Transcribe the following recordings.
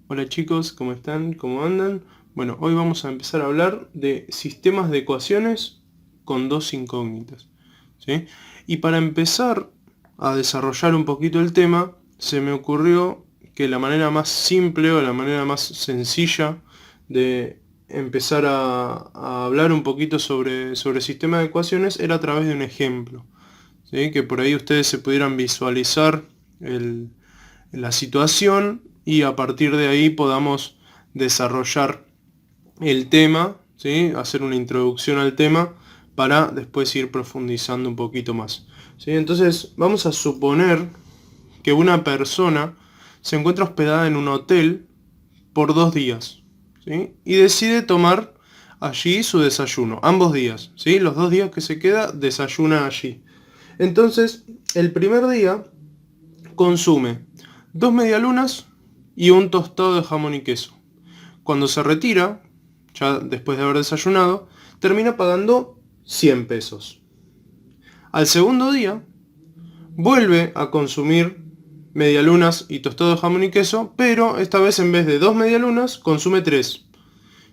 Hola chicos, ¿cómo están? ¿Cómo andan? Bueno, hoy vamos a empezar a hablar de sistemas de ecuaciones con dos incógnitas, ¿sí? Y para empezar a desarrollar un poquito el tema, se me ocurrió que la manera más simple o la manera más sencilla de empezar a hablar un poquito sobre sistemas de ecuaciones era a través de un ejemplo, ¿sí? Que por ahí ustedes se pudieran visualizar el, la situación y a partir de ahí podamos desarrollar el tema, ¿sí? Hacer una introducción al tema para después ir profundizando un poquito más, ¿sí? Entonces vamos a suponer que una persona se encuentra hospedada en un hotel por 2 días, ¿sí? Y decide tomar allí su desayuno, ambos días, ¿sí? Los 2 días que se queda desayuna allí. Entonces, el primer día consume 2 medialunas y un tostado de jamón y queso. Cuando se retira, ya después de haber desayunado, termina pagando 100 pesos. Al segundo día, vuelve a consumir medialunas y tostado de jamón y queso, pero esta vez en vez de 2 medialunas, consume 3.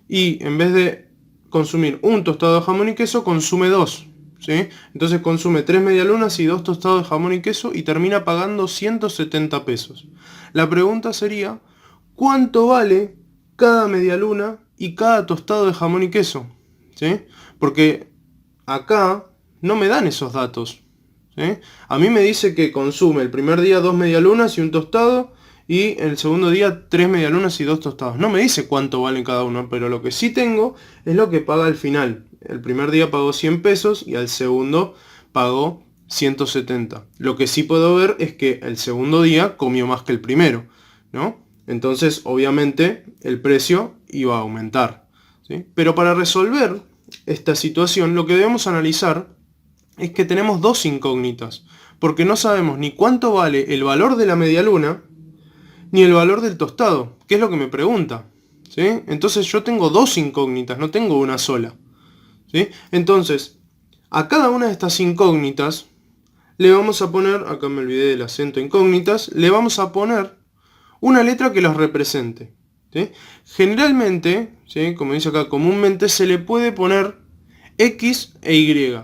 Y en vez de consumir un tostado de jamón y queso, consume 2. ¿Sí? Entonces consume 3 medialunas y 2 tostados de jamón y queso y termina pagando 170 pesos. La pregunta sería, ¿cuánto vale cada medialuna y cada tostado de jamón y queso? ¿Sí? Porque acá no me dan esos datos, ¿sí? A mí me dice que consume el primer día 2 medialunas y un tostado y el segundo día 3 medialunas y 2 tostados. No me dice cuánto valen cada uno, pero lo que sí tengo es lo que paga al final. El primer día pagó 100 pesos y al segundo pagó 170. Lo que sí puedo ver es que el segundo día comió más que el primero, ¿no? Entonces, obviamente, el precio iba a aumentar, ¿sí? Pero para resolver esta situación, lo que debemos analizar es que tenemos dos incógnitas, porque no sabemos ni cuánto vale el valor de la medialuna, ni el valor del tostado, que es lo que me pregunta, ¿sí? Entonces yo tengo dos incógnitas, no tengo una sola, ¿sí? Entonces, a cada una de estas incógnitas le vamos a poner, acá me olvidé del acento incógnitas, le vamos a poner una letra que los represente, ¿sí? Generalmente, ¿sí? Como dice acá, comúnmente se le puede poner X e Y,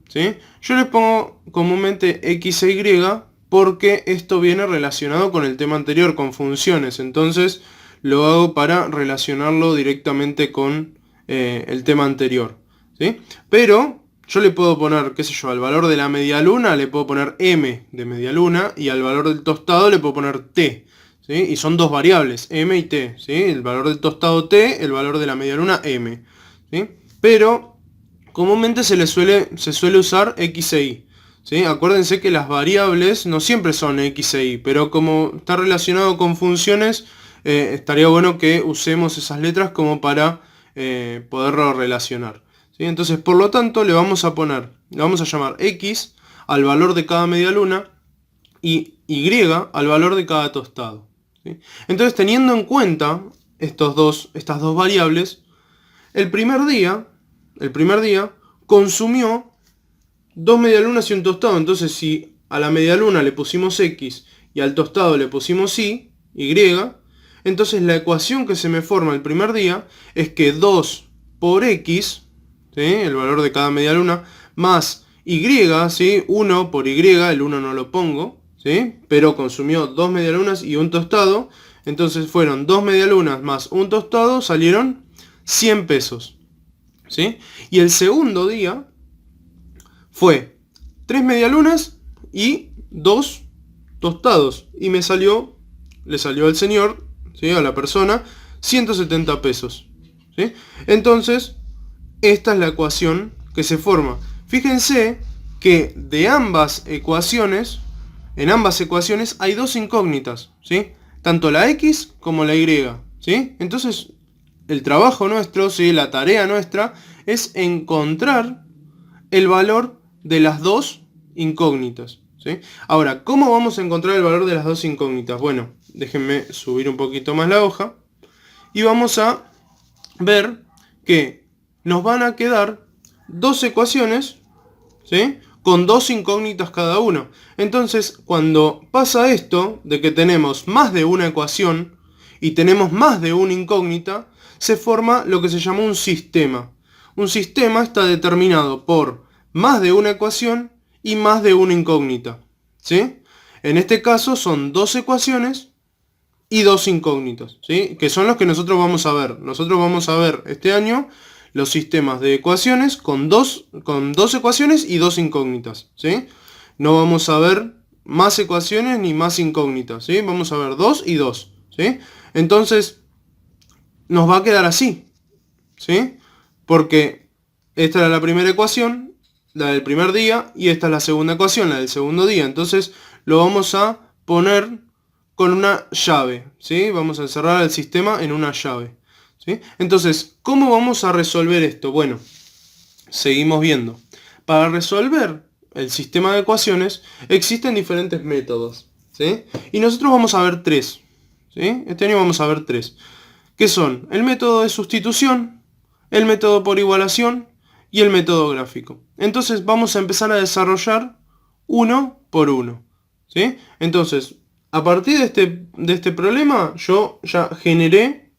¿sí? Yo les pongo comúnmente X e Y porque esto viene relacionado con el tema anterior, con funciones. Entonces lo hago para relacionarlo directamente con el tema anterior, ¿sí? Pero yo le puedo poner, qué sé yo, al valor de la medialuna le puedo poner M de medialuna y al valor del tostado le puedo poner T, ¿sí? Y son dos variables, M y T, ¿sí? El valor del tostado T, el valor de la medialuna M, ¿sí? Pero comúnmente se suele usar X e Y, ¿sí? Acuérdense que las variables no siempre son X e Y, pero como está relacionado con funciones, estaría bueno que usemos esas letras como para poderlo relacionar, ¿sí? Entonces, por lo tanto, le vamos a llamar X al valor de cada medialuna y Y al valor de cada tostado, ¿sí? Entonces, teniendo en cuenta estas dos variables, el primer día, el primer día consumió 2 medialunas y un tostado. Entonces, si a la medialuna le pusimos X y al tostado le pusimos Y, entonces la ecuación que se me forma el primer día es que 2 por X, ¿sí? El valor de cada medialuna, más Y, ¿sí? 1 por Y, el 1 no lo pongo, ¿sí? Pero consumió 2 medialunas y un tostado. Entonces fueron 2 medialunas más un tostado, salieron 100 pesos, ¿sí? Y el segundo día fue 3 medialunas y 2 tostados. Y le salió al señor, ¿sí? A la persona, 170 pesos, ¿sí? Entonces, esta es la ecuación que se forma. Fíjense que de ambas ecuaciones, en ambas ecuaciones hay dos incógnitas, ¿sí? Tanto la X como la Y, ¿sí? Entonces, el trabajo nuestro, ¿sí? La tarea nuestra es encontrar el valor de las dos incógnitas, ¿sí? Ahora, ¿cómo vamos a encontrar el valor de las dos incógnitas? Bueno, déjenme subir un poquito más la hoja y vamos a ver que nos van a quedar dos ecuaciones, ¿sí? Con dos incógnitas cada una. Entonces, cuando pasa esto de que tenemos más de una ecuación y tenemos más de una incógnita, se forma lo que se llama un sistema. Un sistema está determinado por más de una ecuación y más de una incógnita, ¿sí? En este caso son dos ecuaciones y dos incógnitas, ¿sí? Que son los que nosotros vamos a ver. Nosotros vamos a ver este año los sistemas de ecuaciones con dos ecuaciones y dos incógnitas, ¿sí? No vamos a ver más ecuaciones ni más incógnitas, ¿sí? Vamos a ver dos y dos, ¿sí? Entonces, nos va a quedar así, ¿sí? Porque esta era la primera ecuación, la del primer día, y esta es la segunda ecuación, la del segundo día. Entonces, lo vamos a poner con una llave, ¿sí? Vamos a encerrar el sistema en una llave, ¿sí? Entonces, ¿cómo vamos a resolver esto? Bueno, seguimos viendo. Para resolver el sistema de ecuaciones existen diferentes métodos, ¿sí? Y nosotros vamos a ver tres, ¿sí? Este año vamos a ver tres, que son el método de sustitución, el método por igualación y el método gráfico. Entonces vamos a empezar a desarrollar uno por uno, ¿sí? Entonces, a partir de este problema, yo ya generé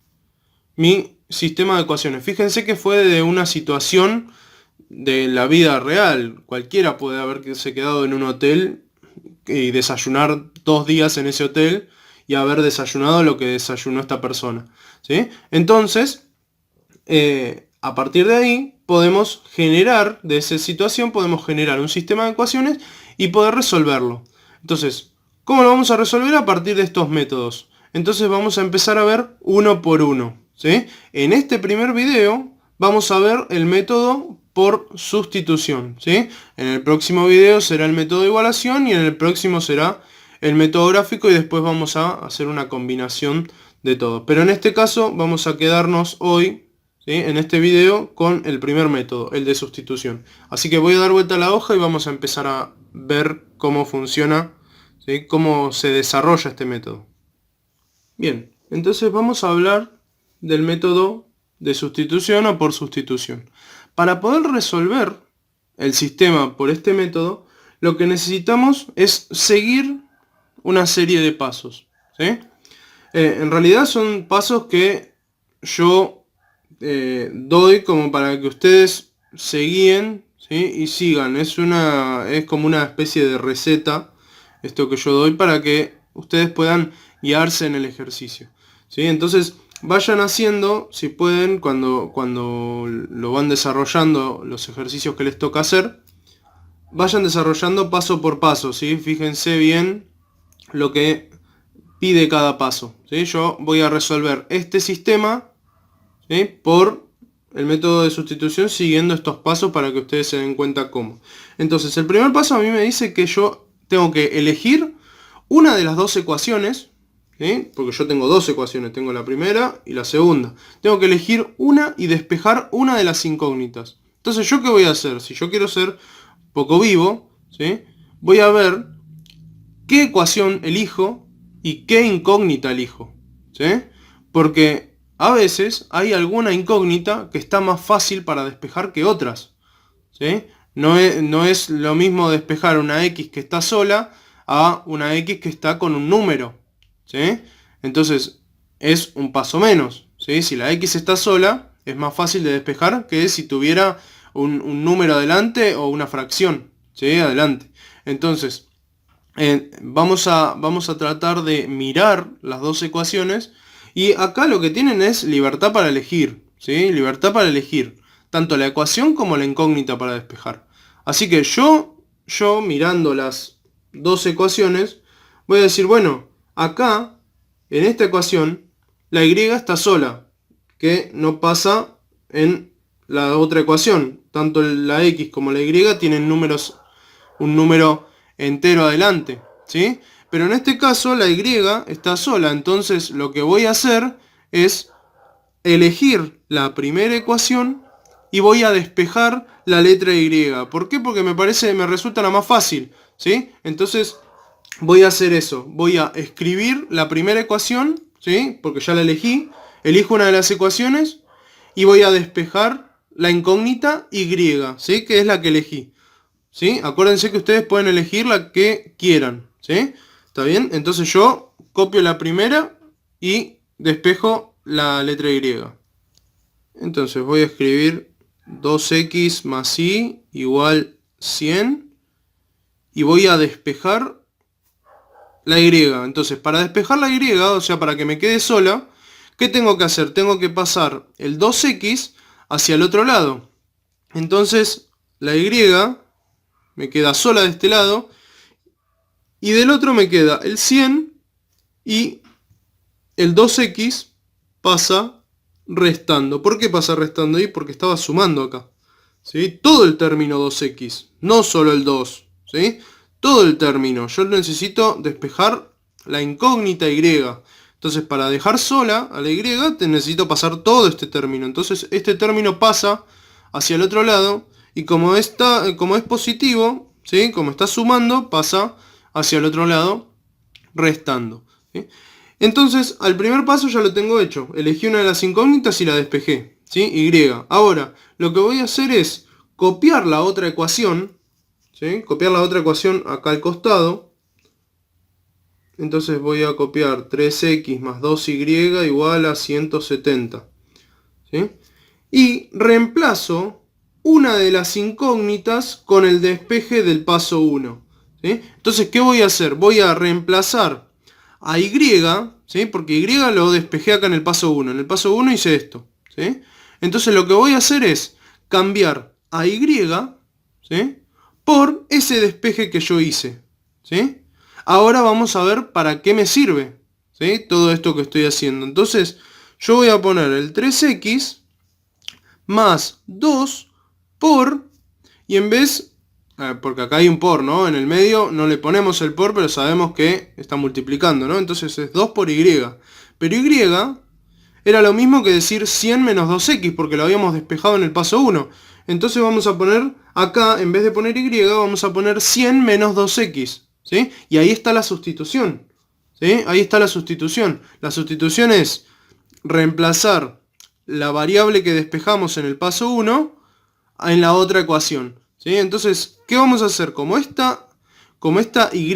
mi sistema de ecuaciones. Fíjense que fue de una situación de la vida real. Cualquiera puede haberse quedado en un hotel y desayunar 2 días en ese hotel y haber desayunado lo que desayunó esta persona, ¿sí? Entonces, a partir de ahí, podemos generar, de esa situación, podemos generar un sistema de ecuaciones y poder resolverlo. Entonces, ¿cómo lo vamos a resolver? A partir de estos métodos. Entonces vamos a empezar a ver uno por uno, ¿sí? En este primer video vamos a ver el método por sustitución, ¿sí? En el próximo video será el método de igualación y en el próximo será el método gráfico y después vamos a hacer una combinación de todo. Pero en este caso vamos a quedarnos hoy, ¿sí?, en este video con el primer método, el de sustitución. Así que voy a dar vuelta a la hoja y vamos a empezar a ver cómo funciona, ¿sí?, cómo se desarrolla este método. Bien, entonces vamos a hablar del método de sustitución o por sustitución. Para poder resolver el sistema por este método, lo que necesitamos es seguir una serie de pasos, ¿sí? En realidad son pasos que yo doy como para que ustedes se guíen, ¿sí?, y sigan. Es como una especie de receta esto que yo doy para que ustedes puedan guiarse en el ejercicio, ¿sí? Entonces vayan haciendo, si pueden, cuando lo van desarrollando, los ejercicios que les toca hacer, vayan desarrollando paso por paso, ¿sí? Fíjense bien lo que pide cada paso, ¿sí? Yo voy a resolver este sistema, ¿sí?, por el método de sustitución siguiendo estos pasos para que ustedes se den cuenta cómo. Entonces, el primer paso a mí me dice que yo tengo que elegir una de las dos ecuaciones, ¿sí?, porque yo tengo dos ecuaciones, tengo la primera y la segunda. Tengo que elegir una y despejar una de las incógnitas. Entonces, ¿yo qué voy a hacer? Si yo quiero ser poco vivo, ¿sí?, voy a ver qué ecuación elijo y qué incógnita elijo, ¿sí? Porque a veces hay alguna incógnita que está más fácil para despejar que otras, ¿sí? No es lo mismo despejar una X que está sola a una X que está con un número, ¿sí? Entonces es un paso menos, ¿sí? Si la X está sola es más fácil de despejar que si tuviera un número adelante o una fracción, ¿sí?, adelante. Entonces vamos a tratar de mirar las dos ecuaciones y acá lo que tienen es libertad para elegir, ¿sí? Libertad para elegir tanto la ecuación como la incógnita para despejar. Así que yo mirando las dos ecuaciones voy a decir, bueno, acá en esta ecuación la Y está sola, que no pasa en la otra ecuación. Tanto la X como la Y tienen un número entero adelante, ¿sí? Pero en este caso la Y está sola, entonces lo que voy a hacer es elegir la primera ecuación y voy a despejar la letra Y. ¿Por qué? Porque me resulta la más fácil, ¿sí? Entonces voy a hacer eso, voy a escribir la primera ecuación, ¿sí?, porque ya la elegí, elijo una de las ecuaciones y voy a despejar la incógnita Y, ¿sí?, que es la que elegí, ¿sí? Acuérdense que ustedes pueden elegir la que quieran, ¿sí? ¿Está bien? Entonces yo copio la primera y despejo la letra Y. Entonces voy a escribir 2x más y igual 100 y voy a despejar la Y. Entonces para despejar la Y, o sea para que me quede sola, ¿qué tengo que hacer? Tengo que pasar el 2x hacia el otro lado. Entonces la Y me queda sola de este lado y del otro me queda el 100 y el 2x pasa restando. ¿Por qué pasa restando ahí? Porque estaba sumando acá, ¿sí? Todo el término 2x, no solo el 2, ¿sí? Todo el término. Yo necesito despejar la incógnita Y. Entonces para dejar sola a la Y necesito pasar todo este término. Entonces este término pasa hacia el otro lado y como es positivo, ¿sí? Como está sumando, pasa hacia el otro lado restando, ¿sí? Entonces, al primer paso ya lo tengo hecho. Elegí una de las incógnitas y la despejé, ¿sí? Y. Ahora, lo que voy a hacer es copiar la otra ecuación, ¿sí? Copiar la otra ecuación acá al costado. Entonces voy a copiar 3x más 2y igual a 170, ¿sí? Y reemplazo una de las incógnitas con el despeje del paso 1, ¿sí? Entonces, ¿qué voy a hacer? Voy a reemplazar a Y, ¿sí? Porque Y lo despejé acá en el paso 1. En el paso 1 hice esto, ¿sí? Entonces lo que voy a hacer es cambiar a Y, ¿sí? Por ese despeje que yo hice, ¿sí? Ahora vamos a ver para qué me sirve, ¿sí? Todo esto que estoy haciendo. Entonces yo voy a poner el 3x más 2 por, y en vez, porque acá hay un por, ¿no? En el medio no le ponemos el por, pero sabemos que está multiplicando, ¿no? Entonces es 2 por y. Pero y era lo mismo que decir 100 menos 2x, porque lo habíamos despejado en el paso 1. Entonces vamos a poner acá, en vez de poner y, vamos a poner 100 menos 2x, ¿sí? Y ahí está la sustitución, ¿sí? Ahí está la sustitución. La sustitución es reemplazar la variable que despejamos en el paso 1 en la otra ecuación, ¿sí? Entonces, ¿qué vamos a hacer? Como esta y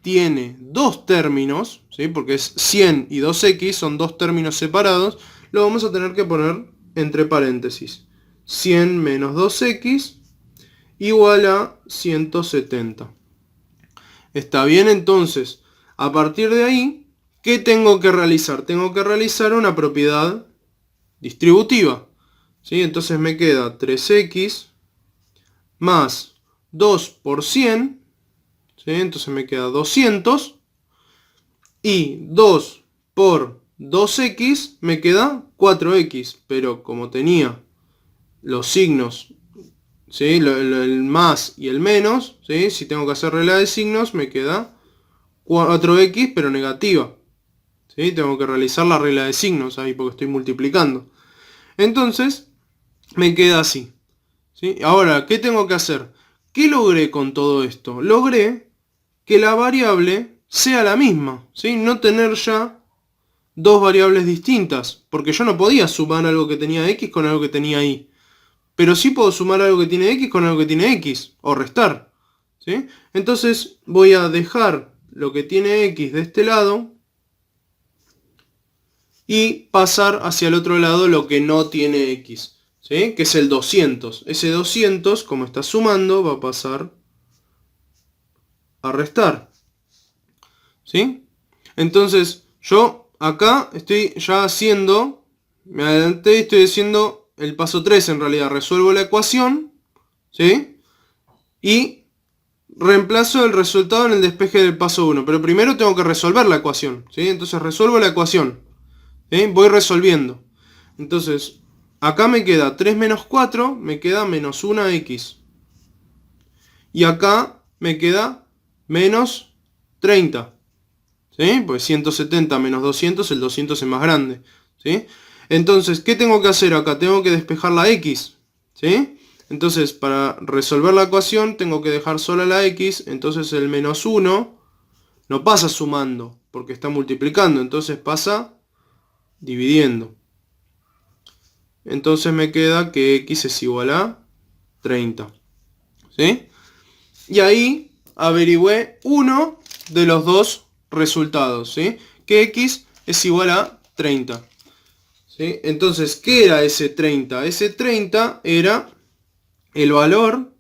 tiene dos términos, ¿sí? Porque es 100 y 2x, son dos términos separados, lo vamos a tener que poner entre paréntesis. 100 menos 2x igual a 170. ¿Está bien? Entonces, a partir de ahí, ¿qué tengo que realizar? Tengo que realizar una propiedad distributiva, ¿sí? Entonces me queda 3x más 2 por 100, ¿sí? Entonces me queda 200, y 2 por 2x me queda 4x, pero como tenía los signos, ¿sí? El más y el menos, ¿sí? Si tengo que hacer regla de signos me queda 4x pero negativa, ¿sí? Tengo que realizar la regla de signos ahí porque estoy multiplicando. Entonces me queda así, ¿sí? Ahora, ¿qué tengo que hacer? ¿Qué logré con todo esto? Logré que la variable sea la misma, ¿sí? No tener ya dos variables distintas, porque yo no podía sumar algo que tenía x con algo que tenía y. Pero sí puedo sumar algo que tiene x con algo que tiene x, o restar, ¿sí? Entonces voy a dejar lo que tiene x de este lado y pasar hacia el otro lado lo que no tiene x, ¿sí? Que es el 200. Ese 200, como está sumando, va a pasar a restar, ¿sí? Entonces yo acá estoy ya haciendo, me adelanté y estoy haciendo el paso 3 en realidad. Resuelvo la ecuación, ¿sí? Y reemplazo el resultado en el despeje del paso 1. Pero primero tengo que resolver la ecuación, ¿sí? Entonces resuelvo la ecuación, ¿sí? Voy resolviendo. Entonces acá me queda 3 menos 4, me queda menos 1x. Y acá me queda menos 30. ¿Sí? Pues 170 menos 200, el 200 es más grande, ¿sí? Entonces, ¿qué tengo que hacer acá? Tengo que despejar la x, ¿sí? Entonces, para resolver la ecuación tengo que dejar sola la x, entonces el menos 1 no pasa sumando, porque está multiplicando, entonces pasa dividiendo. Entonces me queda que x es igual a 30, ¿sí? Y ahí averigüé uno de los dos resultados, ¿sí? Que x es igual a 30. ¿Sí? Entonces, ¿qué era ese 30? Ese 30 era el valor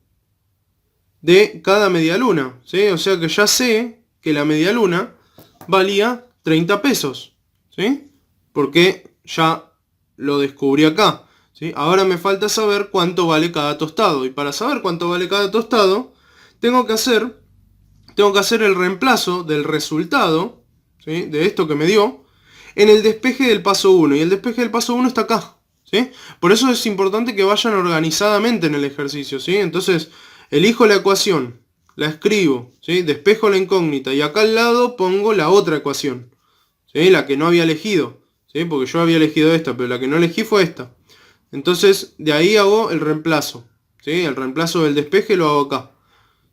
de cada medialuna. ¿Sí? O sea que ya sé que la medialuna valía 30 pesos. ¿Sí? Porque ya lo descubrí acá. ¿Sí? Ahora me falta saber cuánto vale cada tostado. Y para saber cuánto vale cada tostado, tengo que hacer el reemplazo del resultado, ¿sí?, de esto que me dio en el despeje del paso 1. Y el despeje del paso 1 está acá. ¿Sí? Por eso es importante que vayan organizadamente en el ejercicio. ¿Sí? Entonces, elijo la ecuación, la escribo, ¿sí?, despejo la incógnita y acá al lado pongo la otra ecuación, ¿sí?, la que no había elegido. ¿Sí? Porque yo había elegido esta, pero la que no elegí fue esta. Entonces, de ahí hago el reemplazo. ¿Sí? El reemplazo del despeje lo hago acá.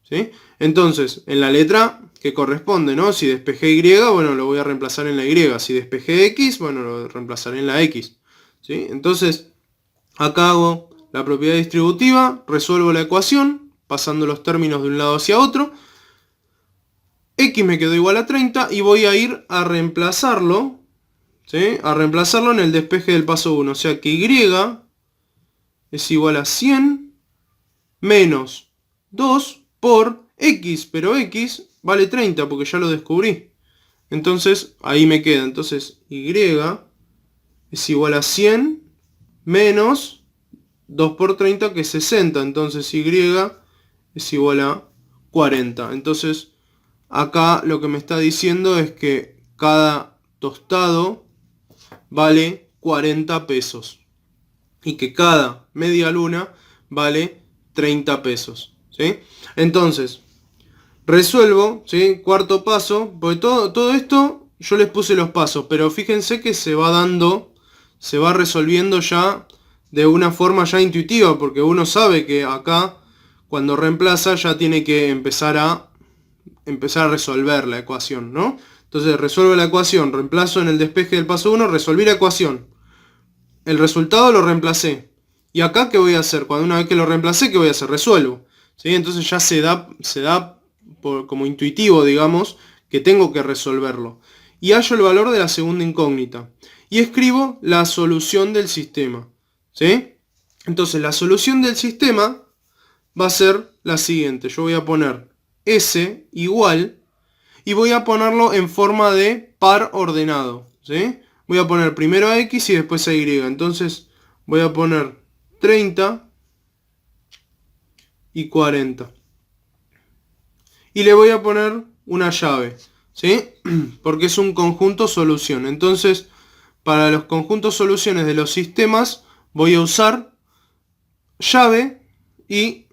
¿Sí? Entonces, en la letra que corresponde, ¿no? Si despejé Y, bueno, lo voy a reemplazar en la Y. Si despejé X, bueno, lo reemplazaré en la X. ¿Sí? Entonces, acá hago la propiedad distributiva, resuelvo la ecuación, pasando los términos de un lado hacia otro. X me quedó igual a 30 y voy a ir a reemplazarlo, ¿sí?, a reemplazarlo en el despeje del paso 1. O sea que Y es igual a 100 menos 2 por X, pero X vale 30 porque ya lo descubrí. Entonces ahí me queda. Entonces Y es igual a 100 menos 2 por 30 que es 60. Entonces Y es igual a 40. Entonces acá lo que me está diciendo es que cada tostado vale 40 pesos. Y que cada media luna vale 30 pesos. ¿Sí? Entonces, resuelvo, ¿sí?, cuarto paso, porque todo esto yo les puse los pasos, pero fíjense que se va resolviendo ya de una forma ya intuitiva, porque uno sabe que acá cuando reemplaza ya tiene que empezar a resolver la ecuación, ¿no? Entonces resuelvo la ecuación, reemplazo en el despeje del paso 1, resolví la ecuación. El resultado lo reemplacé. ¿Y acá qué voy a hacer? Cuando una vez que lo reemplacé, ¿qué voy a hacer? Resuelvo. ¿Sí? Entonces ya se da como intuitivo, digamos, que tengo que resolverlo. Y hallo el valor de la segunda incógnita. Y escribo la solución del sistema. ¿Sí? Entonces la solución del sistema va a ser la siguiente. Yo voy a poner S igual y voy a ponerlo en forma de par ordenado. ¿Sí? Voy a poner primero a X y después a Y. Entonces voy a poner 30 y 40. Y le voy a poner una llave, ¿sí? Porque es un conjunto solución. Entonces, para los conjuntos soluciones de los sistemas, voy a usar llave y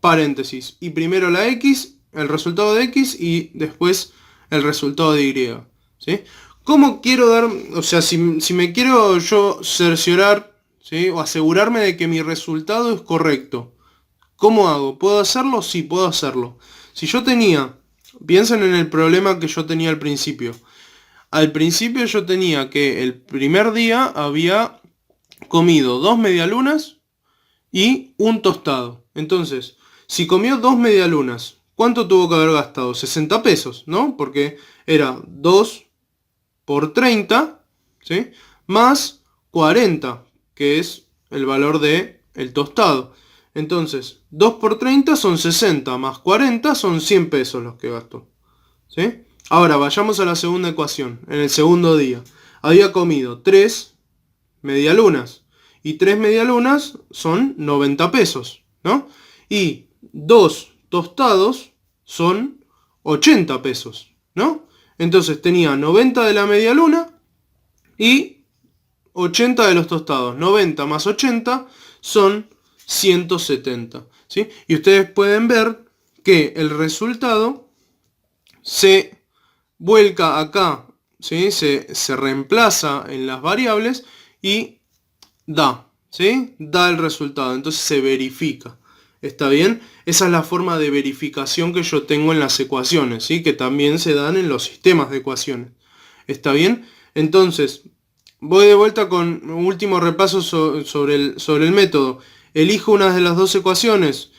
paréntesis. Y primero la X, el resultado de X, y después el resultado de Y. ¿Sí? ¿Cómo quiero dar, o sea, si me quiero yo cerciorar, ¿sí?, o asegurarme de que mi resultado es correcto? ¿Cómo hago? ¿Puedo hacerlo? Sí, puedo hacerlo. Si yo piensen en el problema que yo tenía al principio. Al principio yo tenía que el primer día había comido 2 medialunas y un tostado. Entonces, si comió 2 medialunas, ¿cuánto tuvo que haber gastado? 60 pesos, ¿no? Porque era 2 por 30, ¿sí?, más 40, que es el valor del tostado. Entonces, 2 por 30 son 60, más 40 son 100 pesos los que gastó. ¿Sí? Ahora, vayamos a la segunda ecuación. En el segundo día, había comido 3 medialunas. Y 3 medialunas son 90 pesos, ¿no? Y 2 tostados son 80 pesos, ¿no? Entonces tenía 90 de la medialuna y 80 de los tostados. 90 más 80 son 170. ¿Sí? Y ustedes pueden ver que el resultado se vuelca acá, ¿sí?, se reemplaza en las variables y da, ¿sí?, da el resultado. Entonces se verifica. ¿Está bien? Esa es la forma de verificación que yo tengo en las ecuaciones, ¿sí?, que también se dan en los sistemas de ecuaciones. ¿Está bien? Entonces, voy de vuelta con un último repaso sobre el método. Elijo una de las dos ecuaciones.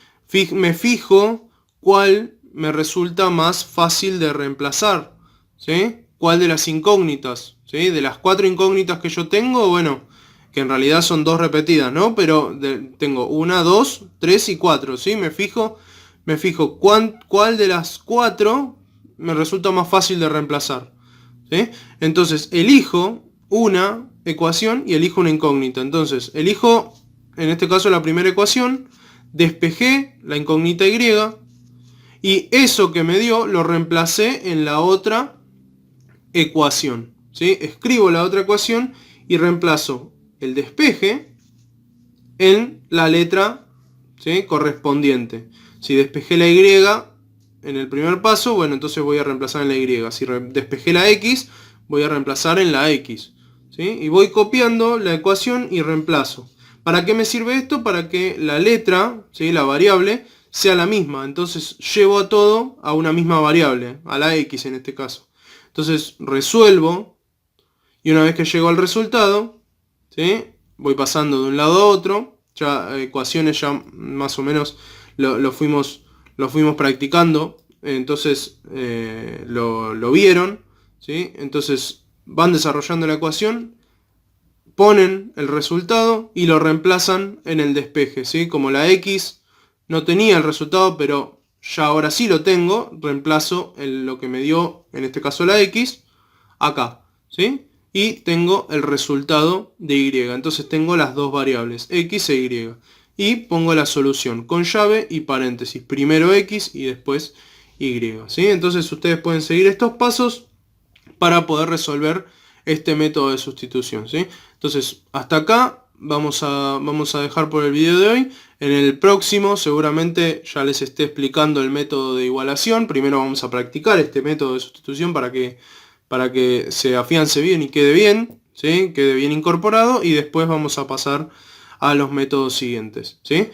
Me fijo cuál me resulta más fácil de reemplazar, ¿sí? cuál de las incógnitas, ¿sí? De las 4 incógnitas que yo tengo, bueno, que en realidad son 2 repetidas, ¿no? Pero tengo 1, 2, 3 y 4, ¿sí? Me fijo cuál de las 4 me resulta más fácil de reemplazar, ¿sí? Entonces elijo una ecuación y elijo una incógnita. Entonces elijo, en este caso, la primera ecuación, despejé la incógnita y, y eso que me dio lo reemplacé en la otra ecuación, ¿sí? Escribo la otra ecuación y reemplazo el despeje en la letra, ¿sí?, correspondiente. Si despejé la Y en el primer paso, bueno, entonces voy a reemplazar en la Y. Si despejé la X, voy a reemplazar en la X, ¿sí? Y voy copiando la ecuación y reemplazo. ¿Para qué me sirve esto? Para que la letra, ¿sí?, la variable, sea la misma. Entonces llevo a todo a una misma variable, a la X en este caso. Entonces resuelvo y una vez que llego al resultado, ¿sí?, voy pasando de un lado a otro. Ya ecuaciones ya más o menos lo fuimos practicando, entonces lo vieron, ¿sí? Entonces van desarrollando la ecuación, ponen el resultado y lo reemplazan en el despeje, ¿sí? Como la X no tenía el resultado, pero ya ahora sí lo tengo, reemplazo lo que me dio, en este caso la X, acá, ¿sí? Y tengo el resultado de Y. Entonces tengo las dos variables, X e Y. Y pongo la solución con llave y paréntesis. Primero X y después Y, ¿sí? Entonces ustedes pueden seguir estos pasos para poder resolver este método de sustitución, ¿sí? Entonces hasta acá vamos a dejar por el video de hoy. En el próximo seguramente ya les esté explicando el método de igualación. Primero vamos a practicar este método de sustitución para que se afiance bien y quede bien, ¿sí?, quede bien incorporado, y después vamos a pasar a los métodos siguientes, ¿sí?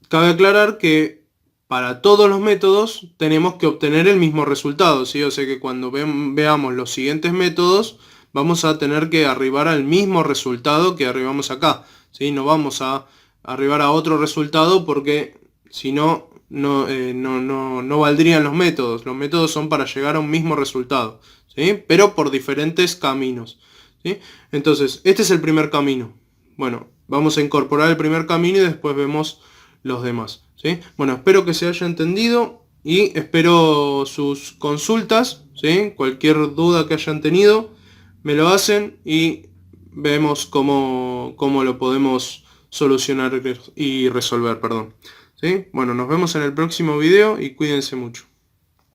Cabe aclarar que para todos los métodos tenemos que obtener el mismo resultado, ¿sí? O sea que cuando veamos los siguientes métodos vamos a tener que arribar al mismo resultado que arribamos acá, ¿sí? No vamos a arribar a otro resultado porque si no, no valdrían los métodos. Los métodos son para llegar a un mismo resultado, ¿sí?, pero por diferentes caminos, ¿sí? Entonces, este es el primer camino. Bueno, vamos a incorporar el primer camino y después vemos los demás, ¿sí? Bueno, espero que se haya entendido y espero sus consultas, ¿sí? Cualquier duda que hayan tenido, me lo hacen y vemos cómo lo podemos solucionar y resolver, perdón, ¿sí? Bueno, nos vemos en el próximo video y cuídense mucho.